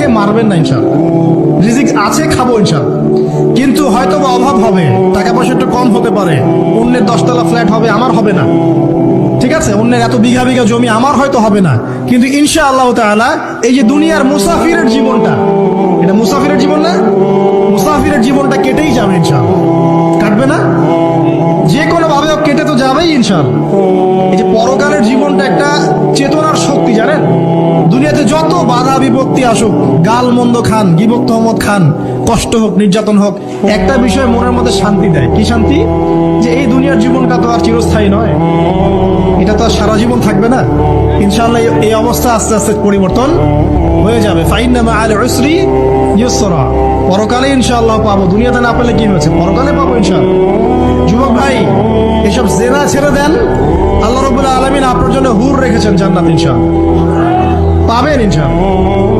আমাকে মারবেন না ইনশাআল্লাহ। রিজিক আছে, খাবো ইনশাআল্লাহ, কিন্তু হয়তো বা অভাব হবে, টাকা পয়সা একটু কম হতে পারে, অন্যের 10 তলা ফ্ল্যাট হবে, আমার হবে না, ঠিক আছে, অন্যের এত বিঘা বিঘা জমি আমার হয়তো হবে না, কিন্তু ইনশাআল্লাহ তাআলা এই যে দুনিয়ার মুসাফিরের জীবনটা, এটা মুসাফিরের জীবন না, মুসাফিরের জীবনটা কেটেই যাবে ইনশাআল্লাহ। কাটবে না? যে কোনো ভাবে হোক কেটে তো যাবেই ইনশাআল্লাহ। এই যে পরকালের জীবনটা একটা চেতনার শক্তি, জানেন, দুনিয়াতে যত বাধা বিপত্তি আসুক, গাল মন্দ খান, গিবত তহমত খান, কষ্ট হোক, নির্যাতন হোক, একটা বিষয় মনের মধ্যে শান্তি দেয়। কি শান্তি? যে এই দুনিয়ার জীবনটা তো আর চিরস্থায়ী নয়, এটা তো আর সারা জীবন থাকবে না। ইনশাআল্লাহ এই অবস্থা আস্তে আস্তে পরিবর্তন হয়ে যাবে। ফাইন্না মাআল উসরি ইউসরা, পরকালে ইনশাআল্লাহ পাবো, দুনিয়াতে না পেলে কি হয়েছে, পরকালে পাবো ইনশাআল্লাহ। যুবক ভাই, এসব জেনা ছেড়ে দেন, আল্লাহ রাব্বুল আলামিন আপনার জন্য হুর রেখেছেন জান্নাত, ইনশাআল্লাহ পাবেন ইনশাআল্লাহ।